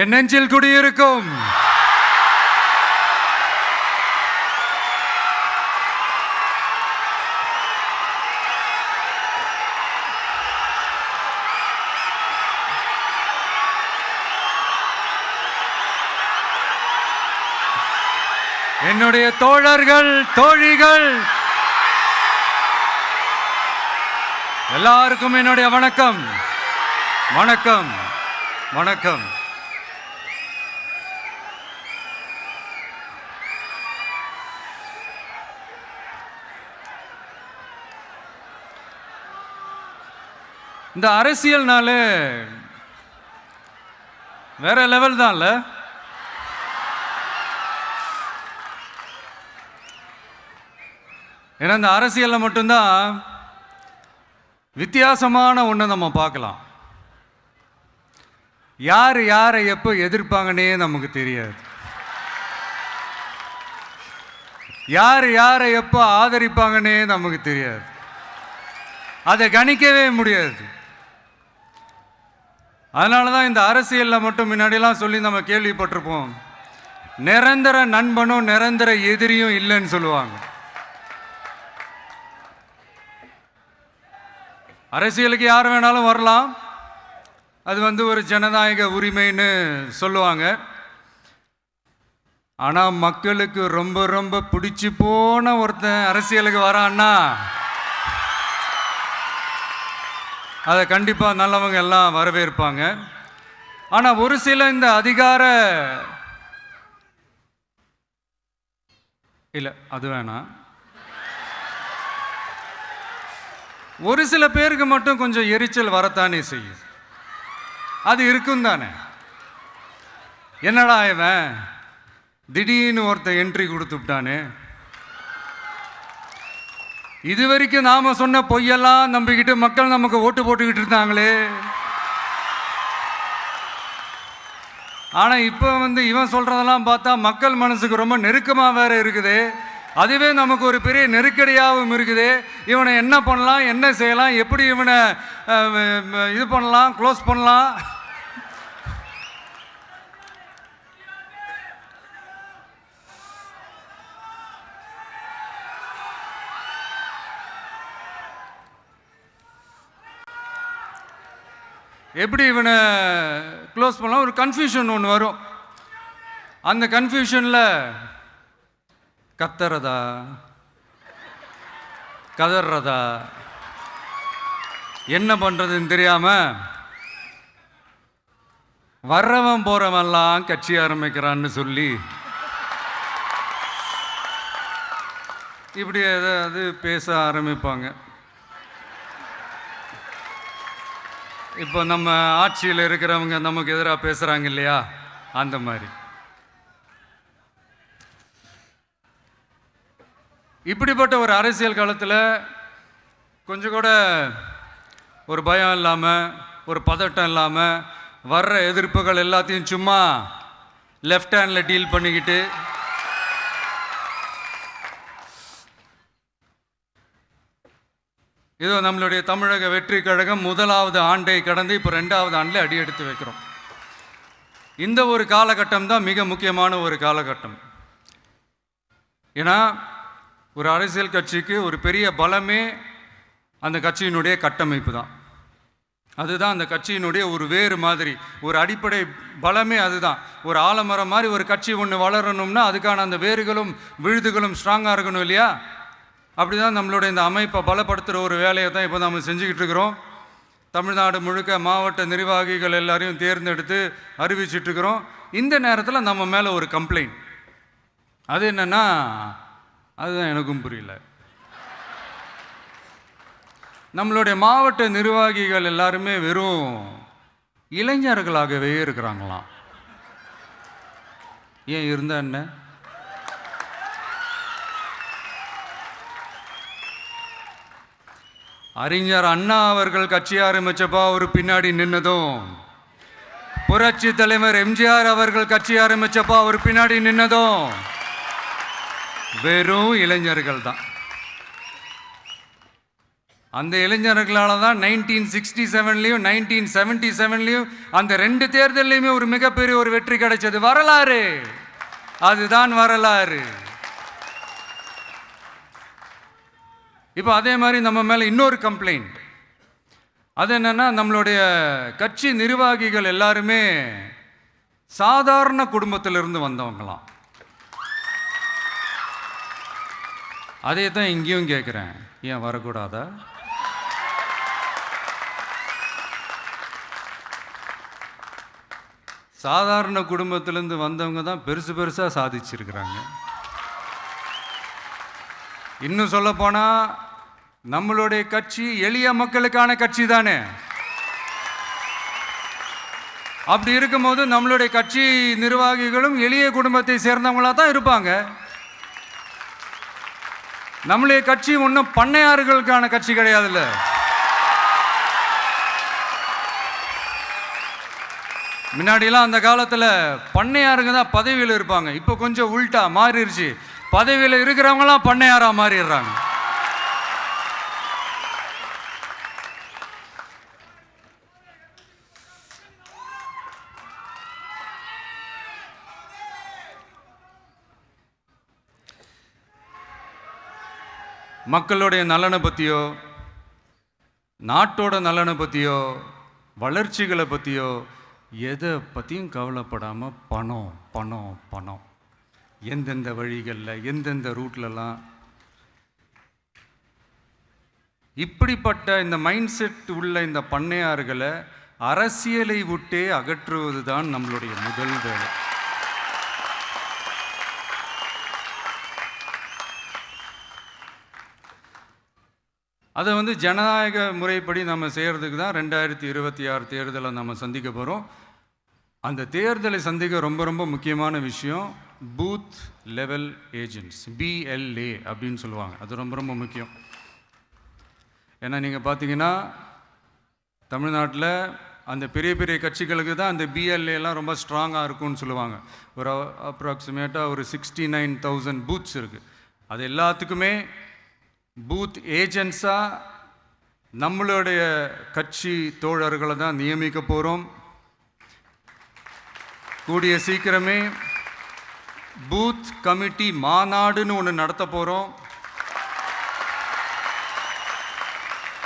என் நெஞ்சில் குடியிருக்கும் என்னுடைய தோழர்கள், தோழிகள் எல்லாருக்கும் என்னுடைய வணக்கம். வணக்கம் வணக்கம். இந்த அரசியல்னால வேற லெவல் தான்ல. ஏன்னா இந்த அரசியலில் மட்டும்தான் வித்தியாசமான ஒன்று நம்ம பார்க்கலாம். யார் யாரை எப்போ எதிர்ப்பாங்கன்னே நமக்கு தெரியாது. யார் யாரை எப்போ ஆதரிப்பாங்கன்னே நமக்கு தெரியாது. அதை கணிக்கவே முடியாது. அதனால தான் இந்த அரசியலில் மட்டும் முன்னாடிலாம் சொல்லி நம்ம கேள்விப்பட்டிருப்போம், நிரந்தர நண்பனும் நிரந்தர எதிரியும் இல்லைன்னு சொல்லுவாங்க. அரசியலுக்கு யார் வேணாலும் வரலாம், அது ஒரு ஜனநாயக உரிமைன்னு சொல்லுவாங்க. ஆனால் மக்களுக்கு ரொம்ப ரொம்ப பிடிச்சி போன ஒருத்தன் அரசியலுக்கு வரான்னா அதை கண்டிப்பாக நல்லவங்க எல்லாம் வரவேற்பாங்க. ஆனால் ஒரு சில இந்த அதிகார இல்லை அது வேணாம், ஒரு சில பேருக்கு மட்டும் கொஞ்சம் எரிச்சல் வரத்தானே செய்யும். அது இருக்கும் தானே. என்னடா இவன் திடீர்னு ஒருத்தன் என்ட்ரி கொடுத்துட்டானே, இது வரைக்கும் நாம சொன்ன பொய்யெல்லாம் நம்பிக்கிட்டு மக்கள் நமக்கு ஓட்டு போட்டுக்கிட்டு இருந்தாங்களே, ஆனால் இப்போ இவன் சொல்றதெல்லாம் பார்த்தா மக்கள் மனசுக்கு ரொம்ப நெருக்கமாக வேற இருக்குது. அதுவே நமக்கு ஒரு பெரிய நெருக்கடியாகவும் இருக்குது. இவனை என்ன பண்ணலாம், என்ன செய்யலாம், எப்படி இவனை இது பண்ணலாம், க்ளோஸ் பண்ணலாம். எப்படி இவனை க்ளோஸ் பண்ணலாம், ஒரு கன்ஃபியூஷன் ஒன்று வரும். அந்த கன்ஃபியூஷனில் கத்துறதா கதறதா என்ன பண்ணுறதுன்னு தெரியாமல் வர்றவன் போகிறவெல்லாம் கட்சி ஆரம்பிக்கிறான்னு சொல்லி இப்படி ஏதாவது பேச ஆரம்பிப்பாங்க. இப்போ நம்ம ஆட்சியில் இருக்கிறவங்க நமக்கு எதிராக பேசுகிறாங்க இல்லையா, அந்த மாதிரி. இப்படிப்பட்ட ஒரு அரசியல் காலத்தில் கொஞ்சம் கூட ஒரு பயம் இல்லாமல், ஒரு பதட்டம் இல்லாமல், வர்ற எதிர்ப்புகள் எல்லாத்தையும் சும்மா லெஃப்ட் ஹேண்டில் டீல் பண்ணிக்கிட்டு இதோ நம்மளுடைய தமிழக வெற்றி கழகம் முதலாவது ஆண்டை கடந்து இப்போ 2வது ஆண்டில் அடி எடுத்து வைக்கிறோம். இந்த ஒரு காலகட்டம் தான் மிக முக்கியமான ஒரு காலகட்டம். ஏன்னா ஒரு அரசியல் கட்சிக்கு ஒரு பெரிய பலமே அந்த கட்சியினுடைய கட்டமைப்பு தான். அதுதான் அந்த கட்சியினுடைய ஒரு வேறு மாதிரி, ஒரு அடிப்படை பலமே அதுதான். ஒரு ஆலமரம் மாதிரி ஒரு கட்சி ஒன்று வளரணும்னா அதுக்கான அந்த வேர்களும் விழுதுகளும் ஸ்ட்ராங்காக இருக்கணும் இல்லையா. அப்படி தான் நம்மளுடைய இந்த அமைப்பை பலப்படுத்துகிற ஒரு வேலையை தான் இப்போ நம்ம செஞ்சுக்கிட்டு இருக்கிறோம். தமிழ்நாடு முழுக்க மாவட்ட நிர்வாகிகள் எல்லாரையும் தேர்ந்தெடுத்து அறிவிச்சிட்ருக்கிறோம். இந்த நேரத்தில் நம்ம மேலே ஒரு கம்ப்ளைண்ட், அது என்னென்னா, அதுதான் எனக்கும் புரியல. நம்மளுடைய மாவட்ட நிர்வாகிகள் எல்லாருமே வெறும் இளைஞர்களாகவே இருக்கிறாங்களாம். ஏன் இருந்தா என்ன? அறிஞர் அண்ணா அவர்கள் கட்சி ஆரம்பிச்சப்பா அவர் பின்னாடி நின்னதும், புரட்சி தலைவர் எம்ஜிஆர் அவர்கள் கட்சி ஆரம்பிச்சப்பா அவர் பின்னாடி நின்னதும் வெறும் இளைஞர்கள் தான். அந்த இளைஞர்களால் தான் 1967லையும் 1977லையும் அந்த 2 தேர்தலையுமே ஒரு மிகப்பெரிய ஒரு வெற்றி கிடைச்சது. வரலாறு, அதுதான் வரலாறு. இப்போ அதே மாதிரி நம்ம மேலே இன்னொரு கம்ப்ளைண்ட். அது என்னன்னா, நம்மளுடைய கட்சி நிர்வாகிகள் எல்லாருமே சாதாரண குடும்பத்திலிருந்து வந்தவங்களாம். அதே தான் இங்கேயும் கேட்குறேன், ஏன் வரக்கூடாதா? சாதாரண குடும்பத்திலேருந்து வந்தவங்க தான் பெருசு பெருசாக சாதிச்சிருக்கிறாங்க. இன்னும் சொல்ல போனால் நம்மளுடைய கட்சி எளிய மக்களுக்கான கட்சி தானே. அப்படி இருக்கும்போது நம்மளுடைய கட்சி நிர்வாகிகளும் எளிய குடும்பத்தை சேர்ந்தவங்களாக தான் இருப்பாங்க. நம்மளுடைய கட்சி ஒன்றும் பண்ணையாறுகளுக்கான கட்சி கிடையாதுல்ல. முன்னாடிலாம் அந்த காலத்தில் பண்ணையாருங்க தான் பதவியில் இருப்பாங்க. இப்போ கொஞ்சம் உள்டா மாறிடுச்சு. பதவியில் இருக்கிறவங்களாம் பண்ணையாரா மாறிடுறாங்க. மக்களுடைய நலனை பற்றியோ, நாட்டோட நலனை பற்றியோ, வளர்ச்சிகளை பற்றியோ எதை பற்றியும் கவலைப்படாமல் பணம் பணம் பணம், எந்தெந்த வழிகளில் எந்தெந்த ரூட்லலாம். இப்படிப்பட்ட இந்த மைண்ட் செட் உள்ள இந்த பண்ணையார்களை அரசியலை விட்டே அகற்றுவது தான் நம்மளுடைய முதல் வேலை. அதை ஜனநாயக முறைப்படி நம்ம செய்கிறதுக்கு தான் 2026 தேர்தலை நம்ம சந்திக்க போகிறோம். அந்த தேர்தலை சந்திக்க ரொம்ப ரொம்ப முக்கியமான விஷயம் பூத் லெவல் ஏஜென்ட்ஸ், BLA அப்படின்னு சொல்லுவாங்க. அது ரொம்ப ரொம்ப முக்கியம். ஏன்னா நீங்கள் பார்த்தீங்கன்னா தமிழ்நாட்டில் அந்த பெரிய பெரிய கட்சிகளுக்கு தான் அந்த BLAலாம் ரொம்ப ஸ்ட்ராங்காக இருக்கும்னு சொல்லுவாங்க. ஒரு அப்ராக்சிமேட்டாக ஒரு 69,000 பூத்ஸ் இருக்குது. அது எல்லாத்துக்குமே பூத் ஏஜென்ட்ஸாக நம்மளுடைய கட்சி தோழர்களை தான் நியமிக்க போகிறோம். கூடிய சீக்கிரமே பூத் கமிட்டி மாநாடுன்னு ஒன்று நடத்த போகிறோம்.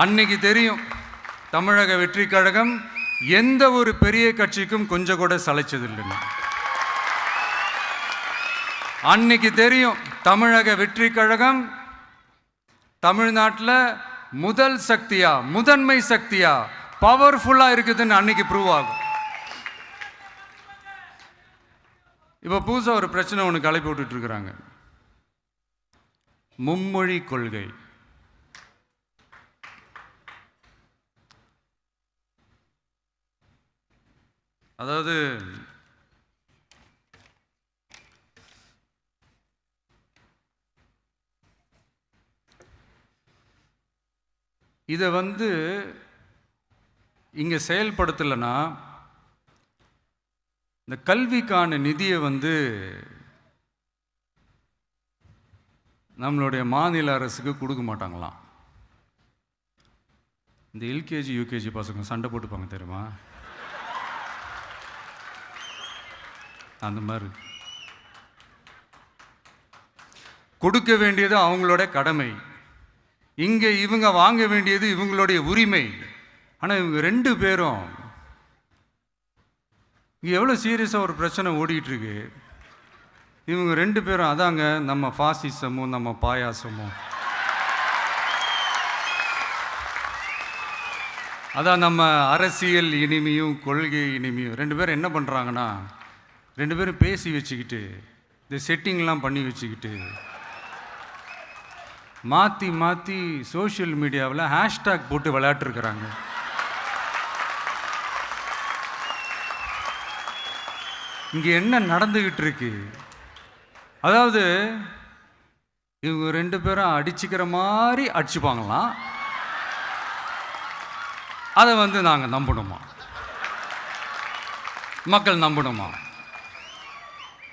அன்னைக்கு தெரியும் தமிழக வெற்றி கழகம் எந்த ஒரு பெரிய கட்சிக்கும் கொஞ்சம் கூட சளைச்சதில்லைன்னு. அன்னைக்கு தெரியும் தமிழக வெற்றி கழகம் தமிழ்நாட்டில் முதல் சக்தியா, முதன்மை சக்தியா, பவர்ஃபுல்லாக இருக்குதுன்னு அன்னைக்கு ப்ரூவ் ஆகும். இப்போ புதுசாக ஒரு பிரச்சனை ஒன்று கிளப்பி விட்டுட்டு இருக்கிறாங்க, மும்மொழி கொள்கை. அதாவது இதை இங்கே செயல்படுத்தலைன்னா இந்த கல்விக்கான நிதியை நம்மளுடைய மாநில அரசுக்கு கொடுக்க மாட்டாங்களாம். இந்த LKG UKG பசங்க சண்டை போட்டுப்பாங்க தெரியுமா, அந்த மாதிரி. கொடுக்க வேண்டியது அவங்களோட கடமை, இங்கே இவங்க வாங்க வேண்டியது இவங்களுடைய உரிமை. ஆனால் இவங்க 2 பேரும் இங்கே எவ்வளோ சீரியஸாக ஒரு பிரச்சனை ஓடிட்டுருக்கு. இவங்க 2 பேரும் அதாங்க நம்ம ஃபாசிசமும் நம்ம பாயாசமும், அதான் நம்ம அரசியல் இனிமையும் கொள்கை இனிமையும். 2 பேரும் என்ன பண்ணுறாங்கன்னா 2 பேரும் பேசி வச்சுக்கிட்டு இந்த செட்டிங்லாம் பண்ணி வச்சுக்கிட்டு மாற்றி மாற்றி சோஷியல் மீடியாவில் ஹேஷ்டேக் போட்டு விளையாட்டுருக்குறாங்க. இங்கே என்ன நடந்துக்கிட்டு இருக்கு, அதாவது இவங்க 2 பேரும் அடிச்சுக்கிற மாதிரி அடிச்சுப்பாங்களாம். அதை நாங்கள் நம்பணுமா, மக்கள் நம்பணுமா?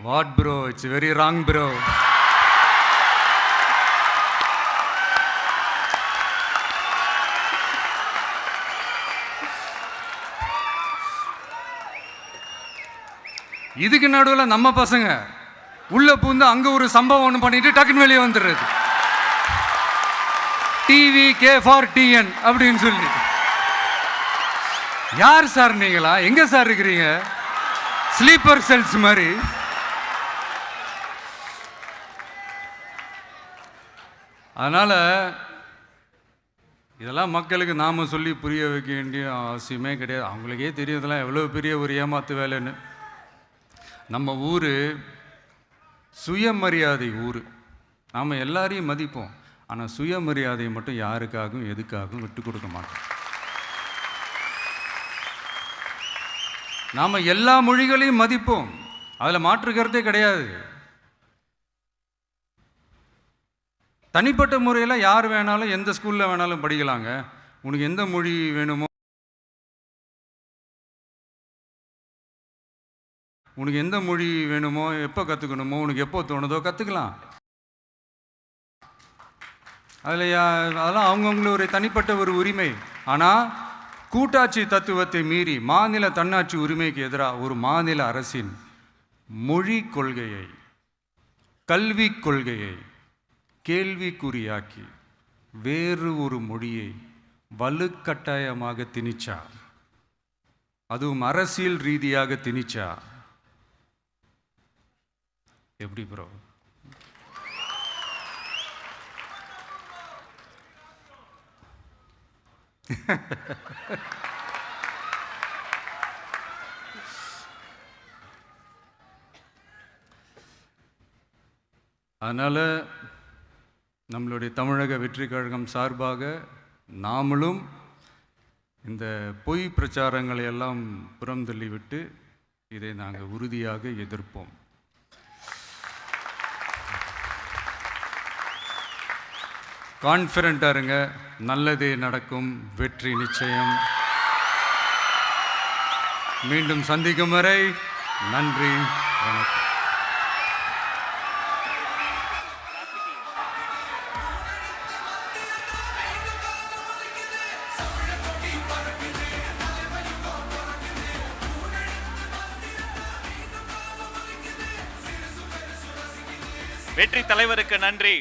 What bro, it's very wrong bro. இதுக்கு நடுவில் நம்ம பசங்க உள்ள பூந்து அங்க ஒரு சம்பவம் ஒன்று பண்ணிட்டு டக்குன்னு வெளியே வந்துடுறது. டிவி கே ஃபார் டிஎன் அப்படின்னு சொல்லி. யார் சார் நீங்களா? எங்க சார் இருக்கிறீங்க? ஸ்லீப்பர் செல்ஸ் மாதிரி. அதனால இதெல்லாம் மக்களுக்கு நாம சொல்லி புரிய வைக்க வேண்டிய அவசியமே கிடையாது. அவங்களுக்கே தெரியும் இதெல்லாம் எவ்வளோ பெரிய ஒரு ஏமாத்து வேலைன்னு. நம்ம ஊர் சுயமரியாதை ஊர். நாம் எல்லாரையும் மதிப்போம். ஆனால் சுயமரியாதையை மட்டும் யாருக்காகவும் எதுக்காகவும் விட்டு கொடுக்க மாட்டோம். நாம் எல்லா மொழிகளையும் மதிப்போம். அதில் மாற்றுக்கிறதே கிடையாது. தனிப்பட்ட முறையில் யார் வேணாலும் எந்த ஸ்கூலில் வேணாலும் படிக்கலாங்க. உனக்கு எந்த மொழி வேணுமோ, உனக்கு எந்த மொழி வேணுமோ, எப்போ கற்றுக்கணுமோ, உனக்கு எப்போ தோணுதோ கற்றுக்கலாம். அதெல்லாம் அவங்கவுங்கள தனிப்பட்ட ஒரு உரிமை. ஆனால் கூட்டாட்சி தத்துவத்தை மீறி மாநில தன்னாட்சி உரிமைக்கு எதிராக ஒரு மாநில அரசின் மொழி கொள்கையை, கல்விக் கொள்கையை கேள்விக்குறியாக்கி வேறு ஒரு மொழியை வலுக்கட்டாயமாக திணிச்சா, அதுவும் அரசியல் ரீதியாக திணிச்சா எப்படி ப்ரோ? அதனால் நம்மளுடைய தமிழக வெற்றி கழகம் சார்பாக நாமளும் இந்த பொய் பிரச்சாரங்களை எல்லாம் புறம் தள்ளிவிட்டு இதை நாங்கள் உறுதியாக எதிர்ப்போம். கான்ஃபிடென்ட்டாக இருங்க, நல்லதே நடக்கும், வெற்றி நிச்சயம். மீண்டும் சந்திக்கும் வரை நன்றி, வணக்கம். வெற்றி தலைவருக்கு நன்றி.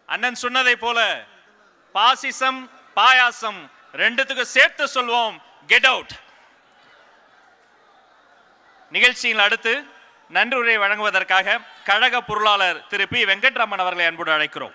அண்ணன் சொன்னதை போல பாசிசம் பாயாசம் ரெண்டுத்துக்கு சேர்த்து சொல்வோம், கெட் அவுட். நிகழ்ச்சியில் அடுத்து நன்றியுரை வழங்குவதற்காக கழக பொருளாளர் திரு பி வெங்கட்ராமன் அவர்களை அன்போடு அழைக்கிறோம்.